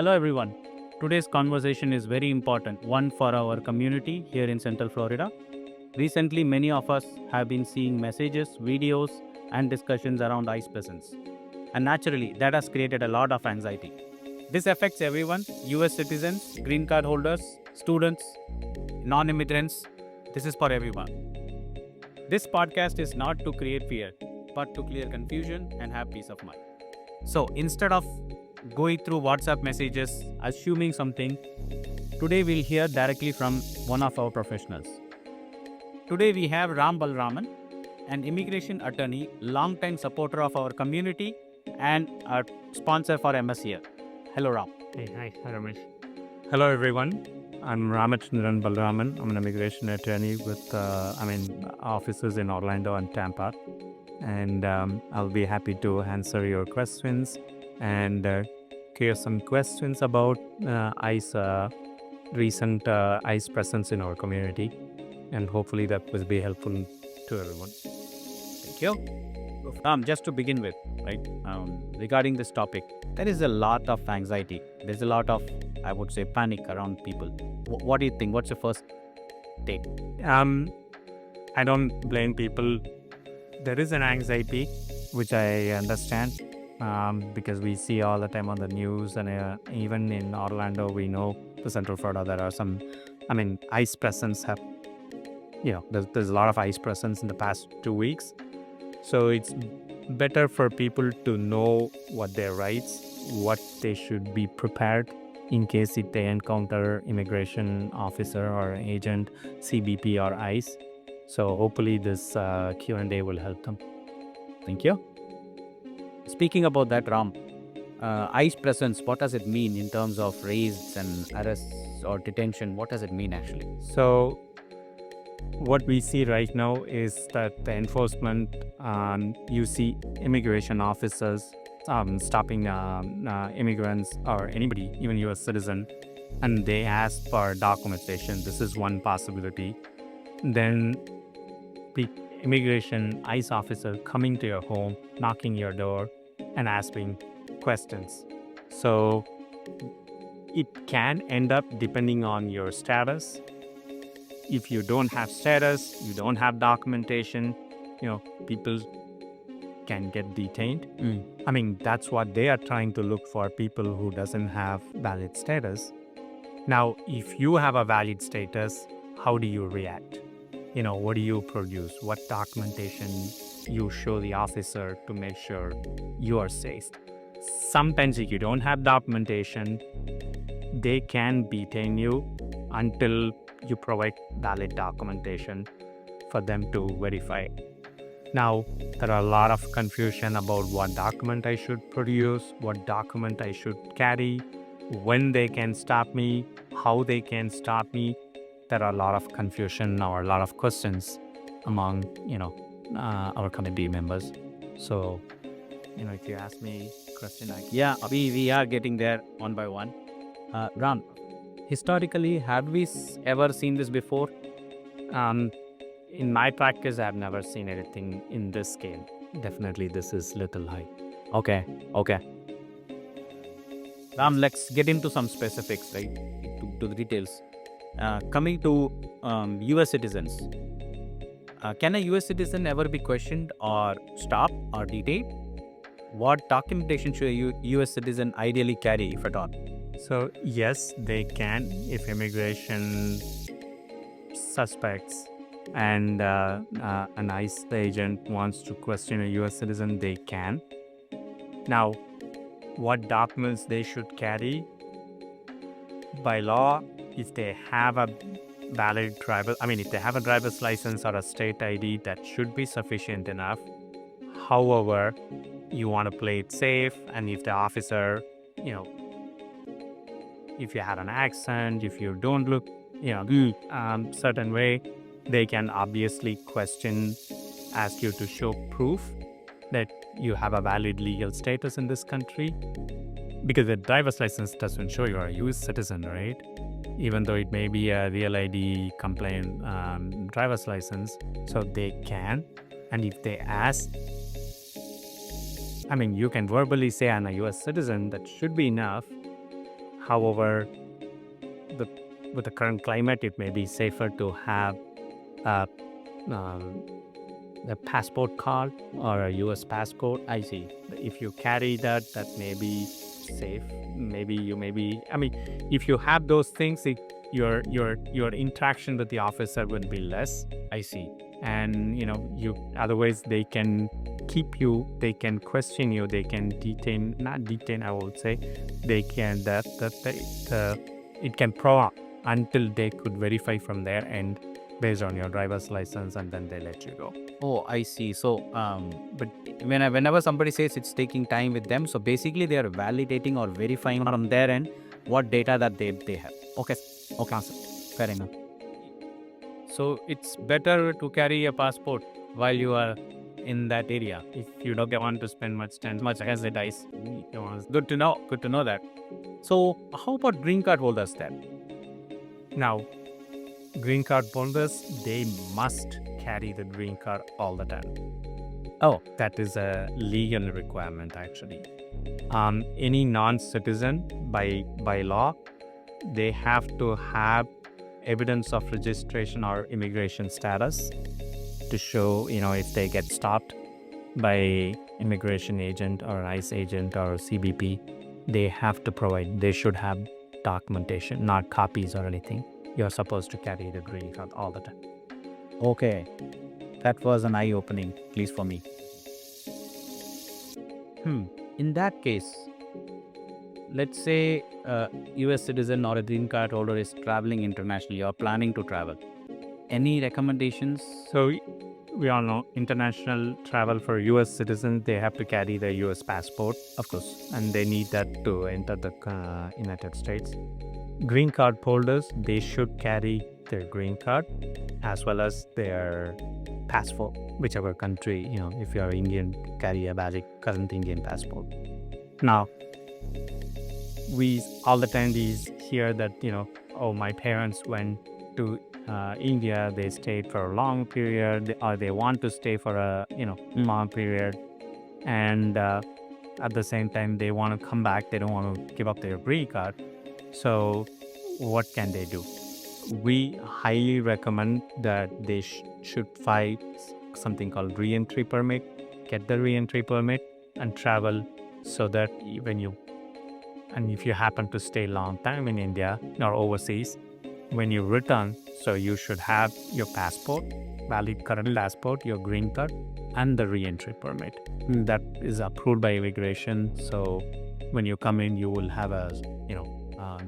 Hello everyone. Today's conversation is very important, one for our community here in Central Florida. Recently, many of us have been seeing messages, videos, and discussions around ICE presence. And naturally, that has created a lot of anxiety. This affects everyone: US citizens, green card holders, students, non immigrants. This is for everyone. This podcast is not to create fear, but to clear confusion and have peace of mind. So instead of going through WhatsApp messages, assuming something, today we'll hear directly from one of our professionals. Today we have Ram Balraman, an immigration attorney, long-time supporter of our community and a sponsor for MSCF. Hello, Ram. Hi, Ramesh. Hello, everyone. I'm Ramachandran Balraman. I'm an immigration attorney with, offices in Orlando and Tampa. And I'll be happy to answer your questions and clear some questions about ICE, recent ICE presence in our community. And hopefully that will be helpful to everyone. Thank you. Just to begin with, right, regarding this topic, there is a lot of anxiety. There's a lot of, I would say, panic around people. What do you think? What's your first take? I don't blame people. There is an anxiety, which I understand, because we see all the time on the news, and even in Orlando, we know the Central Florida, there are some, ICE presence have, there's a lot of ICE presence in the past 2 weeks. So it's better for people to know what their rights, what they should be prepared in case if they encounter immigration officer or agent, CBP or ICE. So hopefully this Q&A will help them. Thank you. Speaking about that, Ram, ICE presence, what does it mean in terms of raids and arrests or detention? What does it mean actually? So what we see right now is that the enforcement, you see immigration officers stopping immigrants or anybody, even US citizen, and they ask for documentation. This is one possibility. Then the immigration ICE officer coming to your home, knocking your door and asking questions. So it can end up depending on your status. If you don't have status, you don't have documentation, people can get detained. That's what they are trying to look for, people who doesn't have valid status. Now, if you have a valid status, how do you react? What do you produce? What documentation you show the officer to make sure you are safe? Sometimes if you don't have documentation, they can detain you until you provide valid documentation for them to verify. Now, there are a lot of confusion about what document I should produce, what document I should carry, when they can stop me, how they can stop me. There are a lot of confusion or a lot of questions among, our community members. So, if you ask me a question, we are getting there one by one. Ram, historically, have we ever seen this before? In my practice, I've never seen anything in this scale. Definitely, this is little high. Okay. Ram, let's get into some specifics, right? To the details. Coming to US citizens, can a US citizen ever be questioned or stopped or detained? What documentation should a US citizen ideally carry, if at all? So yes, they can. If immigration suspects and an ICE agent wants to question a US citizen, they can. Now, what documents they should carry? By law, if they have a valid if they have a driver's license or a state ID, that should be sufficient enough. However, you want to play it safe, and if the officer, if you had an accent, if you don't look, certain way, they can obviously ask you to show proof that you have a valid legal status in this country, because the driver's license doesn't show you are a US citizen, right? Even though it may be a real ID compliant driver's license. So they can, and if they ask, you can verbally say I'm a US citizen, that should be enough. However, the, with the current climate, it may be safer to have a, um, a passport card or a US passport. I see. If you carry that, that may be safe. Maybe you may be. I mean, if you have those things, your interaction with the officer would be less. I see. And you otherwise they can keep you, they can question you, they can detain, not detain, I would say, they can it can prolong until they could verify from their end based on your driver's license, and then they let you go. Oh, I see. So, but whenever somebody says it's taking time with them, so basically they are validating or verifying from their end what data that they have. Okay, fair enough. So it's better to carry a passport while you are in that area if you don't want to spend much hesitation. Good to know. Good to know that. So how about green card holders then? Now, green card holders, they must carry the green card all the time. Oh, that is a legal requirement actually. Any non-citizen by law, they have to have evidence of registration or immigration status to show, if they get stopped by immigration agent or ICE agent or CBP, they have to provide, they should have documentation, not copies or anything. You're supposed to carry the green card all the time. Okay. That was an eye-opening, at least for me. In that case, let's say a US citizen or a green card holder is traveling internationally or planning to travel. Any recommendations? So we all know international travel for US citizens, they have to carry their US passport, Of course. and they need that to enter the United States. Green card holders, they should carry their green card as well as their passport, whichever country, if you are Indian, carry a valid current Indian passport. Now, we all the time hear that, oh, my parents went to India, they stayed for a long period, or they want to stay for a long period, and at the same time they want to come back, they don't want to give up their green card. So what can they do? We highly recommend that they should file something called re-entry permit, get the re-entry permit and travel, so that if you happen to stay a long time in India or overseas, when you return, so you should have your passport, valid current passport, your green card, and the re-entry permit that is approved by immigration. So when you come in, you will have a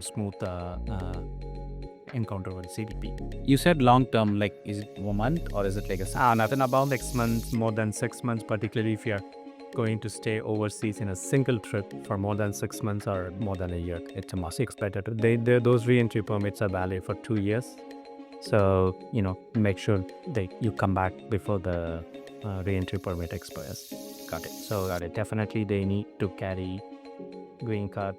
smooth encounter with CBP. You said long term, like is it 1 month or is it like nothing about 6 months, more than 6 months, particularly if you're going to stay overseas in a single trip for more than 6 months or more than a year. It's a must. It's better to, those re-entry permits are valid for 2 years. So, make sure that you come back before the re-entry permit expires. Got it. So definitely they need to carry green card,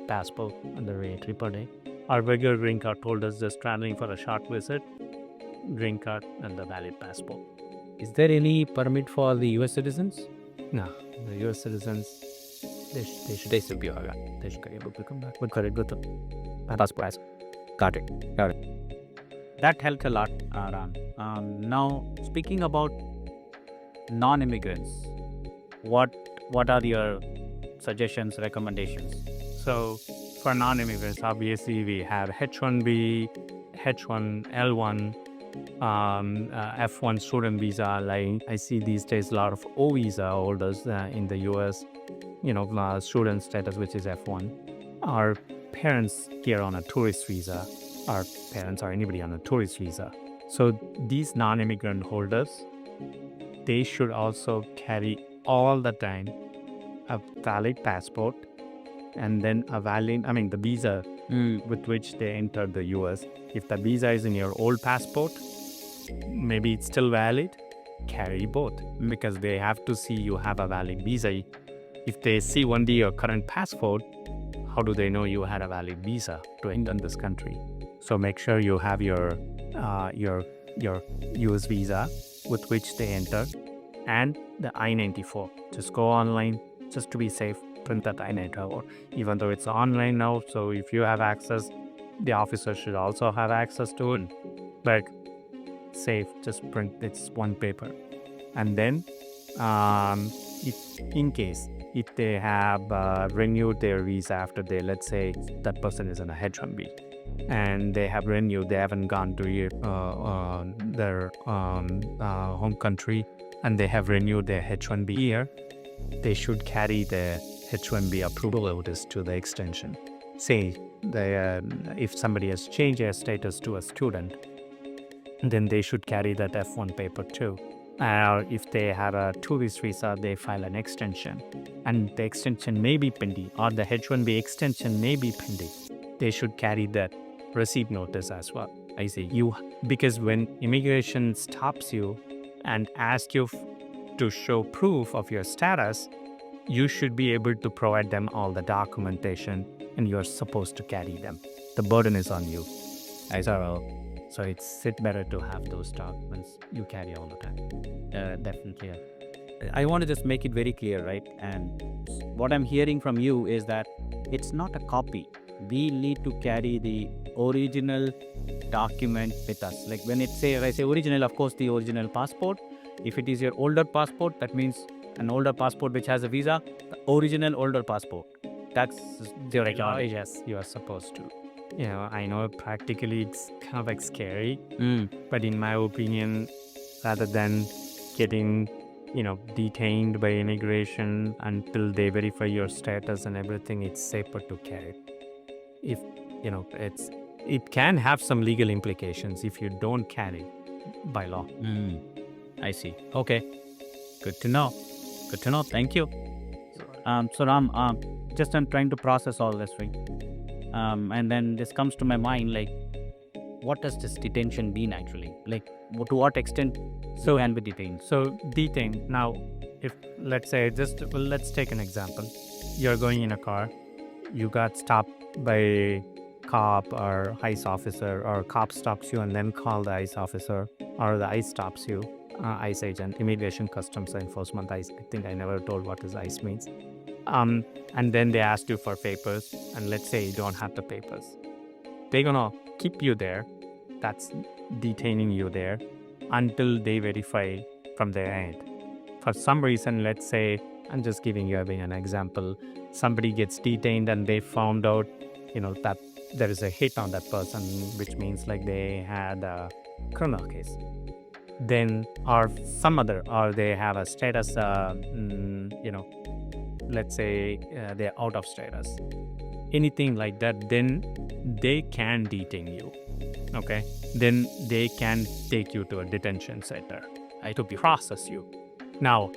passport, and the re-entry permit. Our regular green card holders just traveling for a short visit, green card and the valid passport. Is there any permit for the US citizens? No, the US citizens, they should be alright. They should be able to come back with passport. Got it. That helped a lot, Ram. Now, speaking about non-immigrants, what are your suggestions, recommendations? So, for non-immigrants, obviously we have H1B, H1L1, F1 student visa. Like I see these days a lot of O visa holders in the US, student status, which is F1. Our parents here on a tourist visa, our parents or anybody on a tourist visa. So these non-immigrant holders, they should also carry all the time a valid passport and then the visa with which they entered the US. If the visa is in your old passport, maybe it's still valid, carry both, because they have to see you have a valid visa. If they see only your current passport, how do they know you had a valid visa to enter this country? So make sure you have your US visa with which they enter and the I-94. Just go online, just to be safe, print that in it, or even though it's online now. So if you have access, the officer should also have access to it. But safe, just print it's one paper. And then if in case if they have renewed their visa after they, let's say that person is in a H1B and they have renewed, they haven't gone to their home country, and they have renewed their H1B here, they should carry the H1B approval notice to the extension. Say if somebody has changed their status to a student, then they should carry that F1 paper too. Or if they have a tourist visa, they file an extension, and the extension may be pending, or the H1B extension may be pending. They should carry that receipt notice as well. I see. Because when immigration stops you and asks you to show proof of your status, you should be able to provide them all the documentation, and you're supposed to carry them. The burden is on you. So it's better to have those documents you carry all the time. Definitely. I want to just make it very clear, right? And what I'm hearing from you is that it's not a copy. We need to carry the original document with us. Like when I say original, of course, the original passport. If it is your older passport, that means an older passport which has a visa, the original older passport. That's the original. Yes, you are supposed to. I know practically it's kind of like scary, but in my opinion, rather than getting, detained by immigration until they verify your status and everything, it's safer to carry. If, it can have some legal implications if you don't carry by law. I see. Okay. Good to know. Thank you. So Ram, just I'm trying to process all this, right? And then this comes to my mind, like, what does this detention mean actually? Like, to what extent can be detained? So detained. Now, if let's say let's take an example. You're going in a car, you got stopped by a cop or ICE officer, or cop stops you and then call the ICE officer, or the ICE stops you, ICE agent, Immigration Customs Enforcement. I think I never told what this ICE means. And then they ask you for papers, and let's say you don't have the papers. They're gonna keep you there. That's detaining you there until they verify from their end. For some reason, let's say, I'm just giving you an example, somebody gets detained and they found out, that there is a hit on that person, which means like they had a criminal case. Then, or they have a status, let's say they're out of status, anything like that, then they can detain you. Okay, then they can take you to a detention center to process you. Now,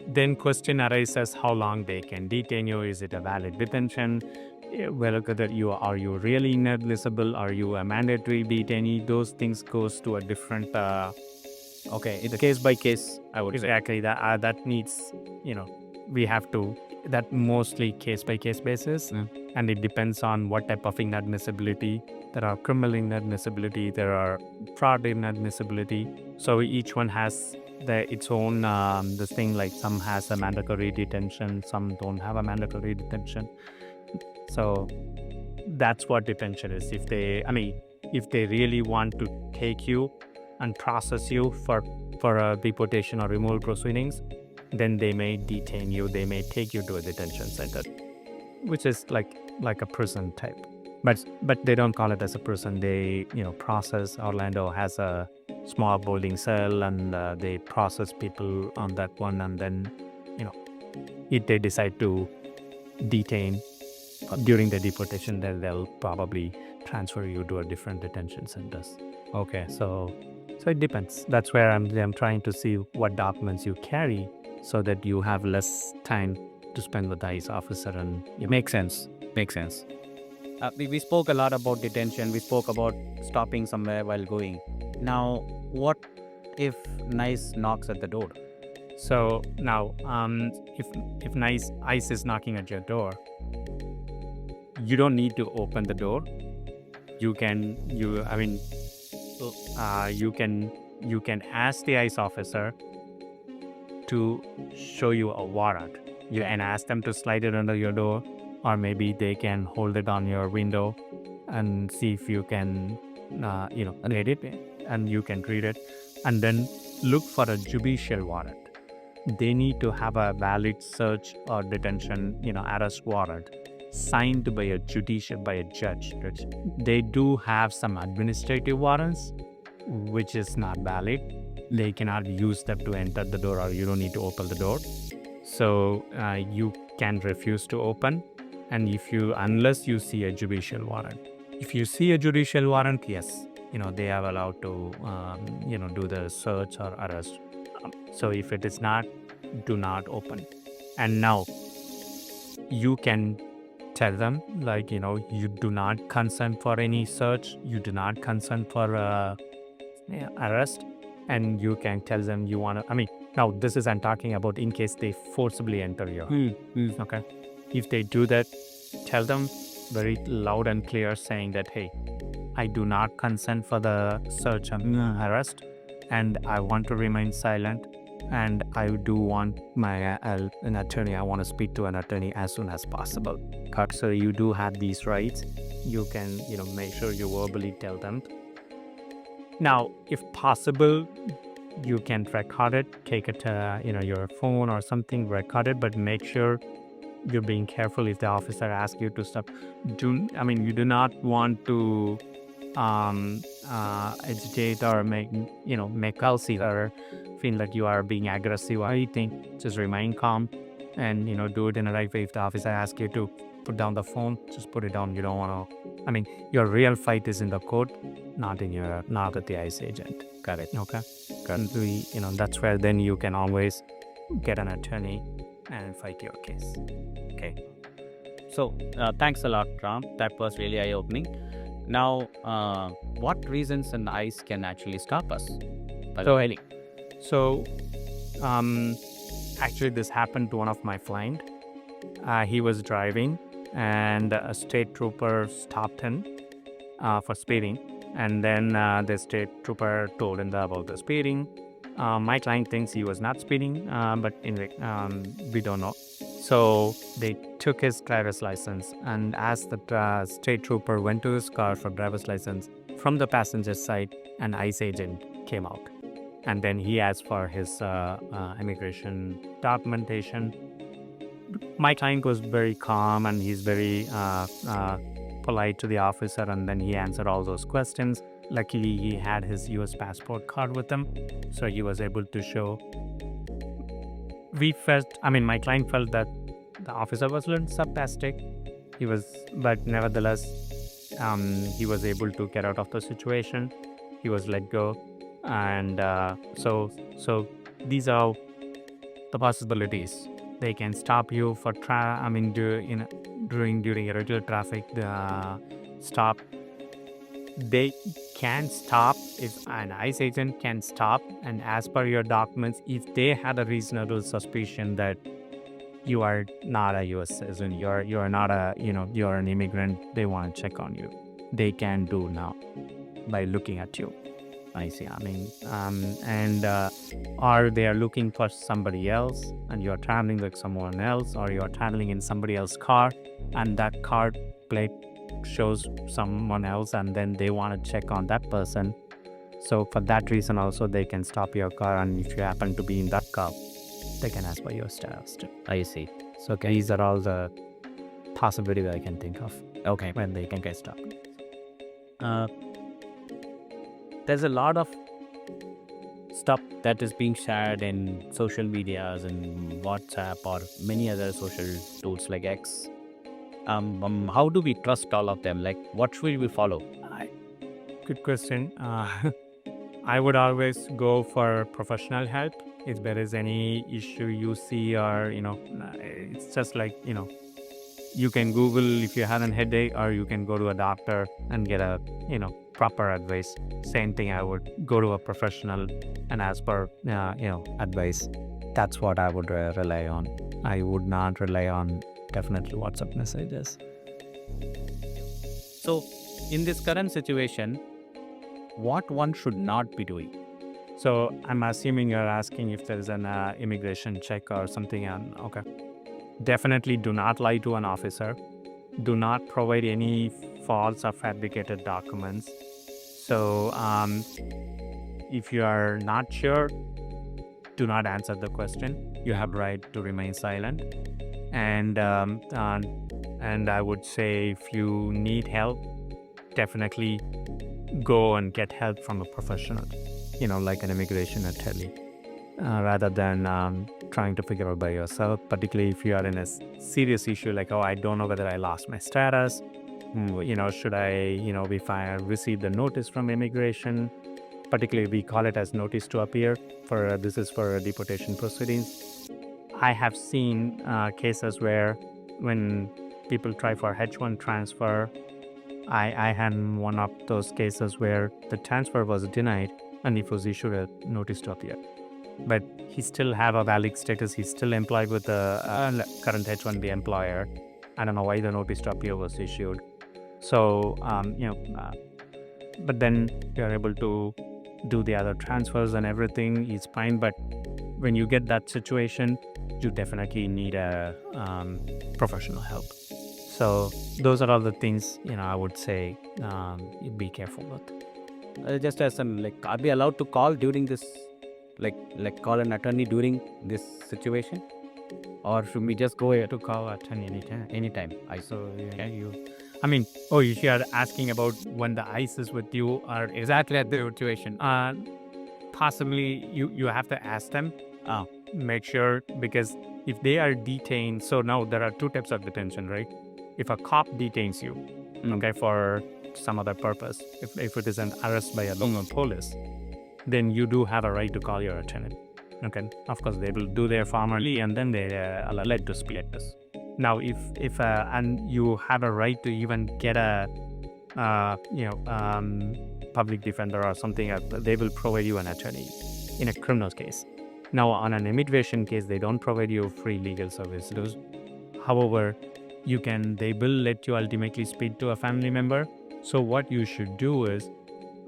then question arises, how long they can detain you? Is it a valid detention? Whether are you really inadmissible? Are you a mandatory detainee? Those things goes to a different. It's case by case. I would exactly that needs we have to that mostly case by case basis, and it depends on what type of inadmissibility. There are criminal inadmissibility, there are fraud inadmissibility. So each one has its own this thing. Like some has a mandatory detention, some don't have a mandatory detention. So that's what detention is. If they really want to take you and process you for deportation or removal proceedings, then they may detain you. They may take you to a detention center, which is like a prison type. But they don't call it as a prison. They process. Orlando has a small holding cell, and they process people on that one, and then if they decide to detain during the deportation, then they'll probably transfer you to a different detention centers. Okay, so it depends. That's where I'm trying to see what documents you carry, so that you have less time to spend with the ICE officer. And makes sense. We spoke a lot about detention. We spoke about stopping somewhere while going. Now, what if NICE knocks at the door? So now, if ICE is knocking at your door, you don't need to open the door. You can ask the ICE officer to show you a warrant. You can ask them to slide it under your door, or maybe they can hold it on your window and see if you can, read it, and you can read it, and then look for a judicial warrant. They need to have a valid search or detention, arrest warrant signed by a judge. They do have some administrative warrants, which is not valid. They cannot use them to enter the door, or you don't need to open the door. So you can refuse to open, and unless you see a judicial warrant. If you see a judicial warrant, yes, they are allowed to, do the search or arrest. So if it is not, do not open. And now you can tell them, you do not consent for any search, you do not consent for arrest, and you can tell them you want to, now this is I'm talking about in case they forcibly enter your okay. If they do that, tell them very loud and clear, saying that, hey, I do not consent for the search and arrest, and I want to remain silent, and I do want an attorney. I want to speak to an attorney as soon as possible. So you do have these rights. You can, make sure you verbally tell them. Now, if possible, you can record it, take it to, your phone or something, record it, but make sure you're being careful if the officer asks you to stop. You do not want to agitate or make Kelsey or feel that you are being aggressive or anything. Just remain calm and, do it in the right way. If the officer asks you to put down the phone, just put it down. You don't want to, your real fight is in the court, not at the ICE agent. Got it. Okay. Got it. That's where then you can always get an attorney and fight your case. Okay. So thanks a lot, Ram. That was really eye-opening. Now, what reasons an ICE can actually stop us? So, actually, this happened to one of my clients. He was driving, and a state trooper stopped him for speeding. And then the state trooper told him about the speeding. My client thinks he was not speeding, but we don't know. So they took his driver's license, and as the state trooper went to his car for driver's license, from the passenger side, an ICE agent came out. And then he asked for his immigration documentation. My client was very calm, and he's very polite to the officer, and then he answered all those questions. Luckily, he had his US passport card with him, so he was able to show. My client felt that the officer was a little sarcastic. But nevertheless, he was able to get out of the situation. He was let go, and so these are the possibilities. They can stop you for during irregular traffic. Stop. They can stop if an ICE agent can stop, and as per your documents, if they had a reasonable suspicion that you are not a U.S. citizen, you're not you're an immigrant, they want to check on you. They can do now by looking at you. I see. Or they are looking for somebody else, and you're traveling with someone else, or you're traveling in somebody else's car, and that car plate shows someone else, and then they want to check on that person. So for that reason also, they can stop your car, and if you happen to be in that car, they can ask for your status too. I see. So these are all the possibilities I can think of. Okay. When they can get stopped. There's a lot of stuff that is being shared in social medias and WhatsApp or many other social tools like X. How do we trust all of them? Like, what should we follow? Good question. I would always go for professional help if there is any issue you see, or it's just like you can Google if you have a headache, or you can go to a doctor and get a proper advice. Same thing, I would go to a professional and ask for advice. That's what I would rely on. I would not rely on definitely WhatsApp messages. So in this current situation, what one should not be doing? So I'm assuming you're asking if there is an immigration check or something. Okay. Definitely do not lie to an officer. Do not provide any false or fabricated documents. So if you are not sure, do not answer the question. You have right to remain silent. And I would say if you need help, definitely go and get help from a professional, like an immigration attorney, rather than trying to figure out by yourself, particularly if you are in a serious issue like, oh, I don't know whether I lost my status. Should I, if I receive the notice from immigration, particularly we call it as notice to appear, this is for deportation proceedings. I have seen cases where when people try for H1 transfer, I had one of those cases where the transfer was denied and it was issued a notice to appear. But he still have a valid status. He's still employed with the current H1B employer. I don't know why the notice to appear was issued. So, but then you're able to do the other transfers and everything is fine. But when you get that situation, you definitely need a professional help. So those are all the things, I would say be careful with. Just as are we allowed to call during this, call an attorney during this situation? Or should we just go To call attorney anytime. anytime? If you are asking about when the ICE is with you or exactly at the situation, possibly you have to ask them. Make sure, because if they are detained, so now there are two types of detention, right? If a cop detains you, okay, for some other purpose, if it is an arrest by a local police, then you do have a right to call your attorney. Okay, of course they will do their formally and then they are led to split this. Now, if and you have a right to even get a public defender or something, they will provide you an attorney in a criminal case. Now, on an immigration case, they don't provide you free legal services. However, they will let you ultimately speak to a family member. So what you should do is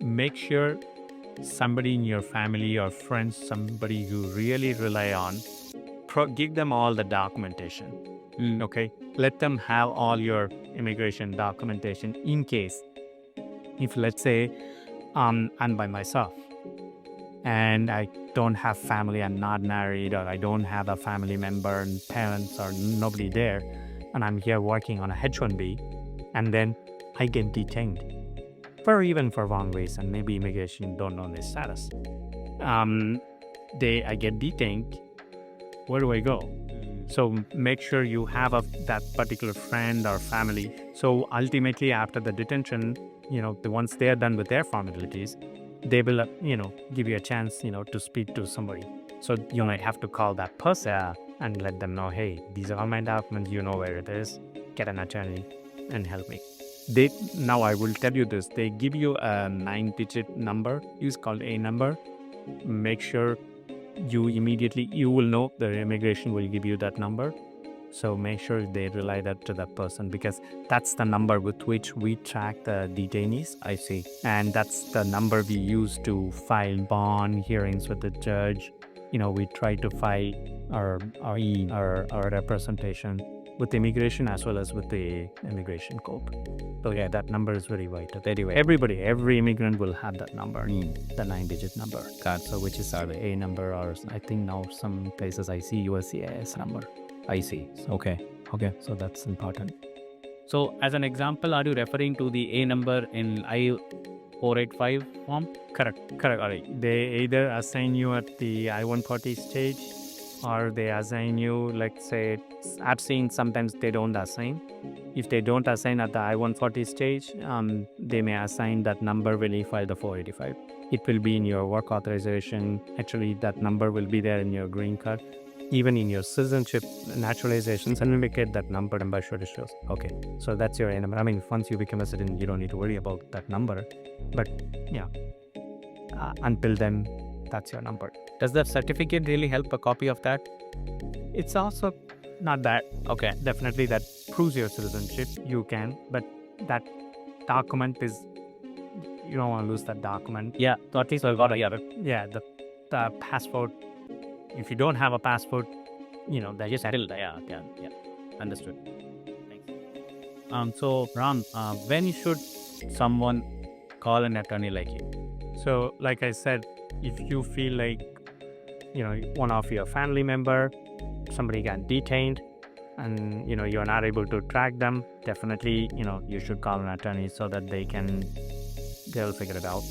make sure somebody in your family or friends, somebody you really rely on, give them all the documentation. Okay, let them have all your immigration documentation in case, if let's say I'm by myself and I don't have family, I'm not married, or I don't have a family member and parents or nobody there, and I'm here working on a H1B, and then I get detained even for wrong reason, maybe immigration don't know their status. I get detained. Where do I go? So make sure you have that particular friend or family. So ultimately, after the detention, once they are done with their formalities, they will, give you a chance, to speak to somebody. So you might have to call that person and let them know, hey, these are all my documents, where it is, get an attorney and help me. Now I will tell you this, they give you a 9-digit number, it's called a number. Make sure you will know the immigration will give you that number. So make sure they relay that to that person, because that's the number with which we track the detainees. I see. And that's the number we use to file bond hearings with the judge. We try to file our representation with immigration as well as with the immigration court. So yeah, that number is very vital. Every immigrant will have that number, the 9-digit number. So which is the A number, or I think now some places I see USCIS number. I see. Okay. So that's important. So as an example, are you referring to the A number in I-485 form? Correct. All right. They either assign you at the I-140 stage, or they assign you, let's say, I've seen sometimes they don't assign. If they don't assign at the I-140 stage, they may assign that number when you file the 485. It will be in your work authorization. Actually, that number will be there in your green card. Even in your citizenship naturalization certificate, that number should show. Okay, so that's your A number. Once you become a citizen, you don't need to worry about that number. But until then, that's your number. Does that certificate really help, a copy of that? It's also not that. Okay. Definitely that proves your citizenship. You can, but that document is, you don't want to lose that document. Yeah, so at least I got a the passport. If you don't have a passport, they just Settled. Yeah. Understood. Thanks. So Ram, when should someone call an attorney like you? So, like I said, if you feel like one of your family member, somebody got detained, and you're not able to track them, definitely you should call an attorney so that they'll figure it out.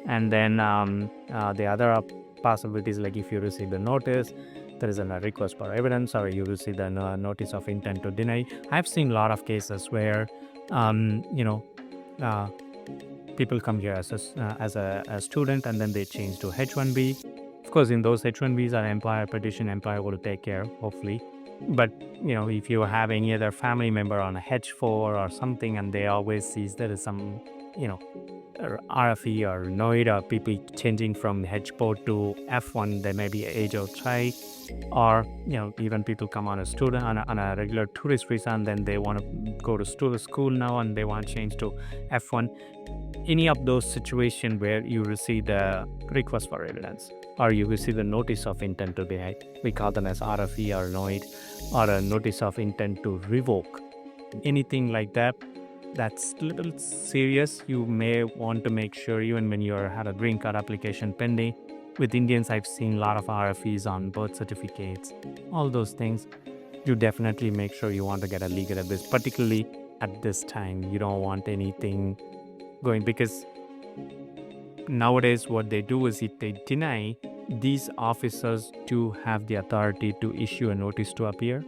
And then the other possibilities, like if you receive the notice, there is a request for evidence, or you receive the notice of intent to deny. I've seen a lot of cases where uh, people come here as a student, and then they change to H-1B. Of course, in those H-1Bs, our employer petition, employer will take care, hopefully. But if you have any other family member on a H-4 or something, and they always sees there is some RFE or NOID, or people changing from H-4 to F1, there may be age outside, or even people come on a student on a regular tourist visa, and then they want to go to school now, and they want to change to F1. Any of those situations where you receive the request for evidence, or you receive the notice of intent to deny, we call them as RFE or NOID, or a notice of intent to revoke, anything like that, that's a little serious. You may want to make sure, even when you had a green card application pending. With Indians, I've seen a lot of RFEs on birth certificates, all those things. You definitely make sure you want to get a legal advice, particularly at this time. You don't want anything going, because nowadays what they do is, if they deny, these officers do have the authority to issue a notice to appear,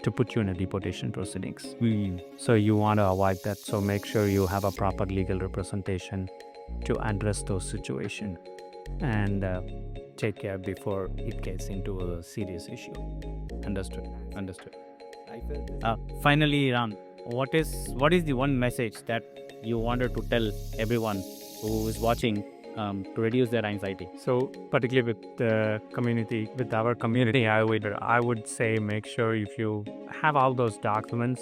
to put you in a deportation proceedings. So you want to avoid that. So make sure you have a proper legal representation to address those situations, and take care before it gets into a serious issue. Understood. Finally, Ram, what is the one message that you wanted to tell everyone who is watching to reduce their anxiety? So particularly with the community, with our community, I would say, make sure if you have all those documents,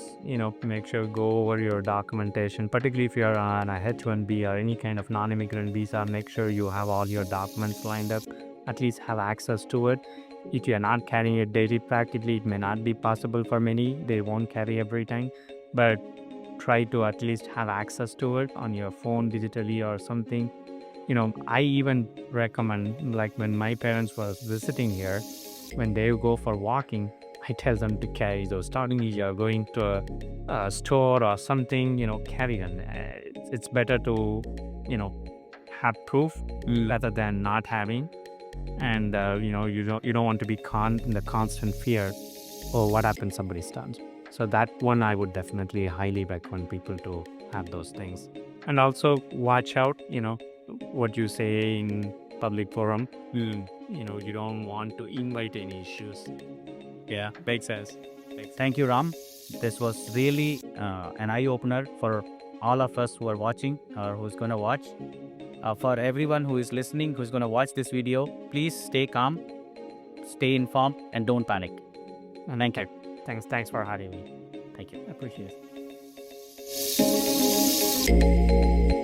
make sure go over your documentation. Particularly if you're on a H-1B or any kind of non-immigrant visa, make sure you have all your documents lined up, at least have access to it. If you're not carrying it daily, practically it may not be possible for many. They won't carry every time, but try to at least have access to it on your phone digitally or something. I even recommend, like when my parents was visiting here, when they go for walking, I tell them to carry those. Starting if you're going to a store or something, carry them. It's better to, have proof rather than not having. And you don't want to be in the constant fear, what happens somebody starts. So that one I would definitely highly recommend people to have those things. And also watch out, what you say in public forum. You don't want to invite any issues. Yeah, makes sense. Thank you, Ram. This was really an eye-opener for all of us who are watching or who's going to watch. For everyone who is listening, who's going to watch this video, please stay calm, stay informed, and don't panic. And thank you. Thanks for having me. Thank you. I appreciate it.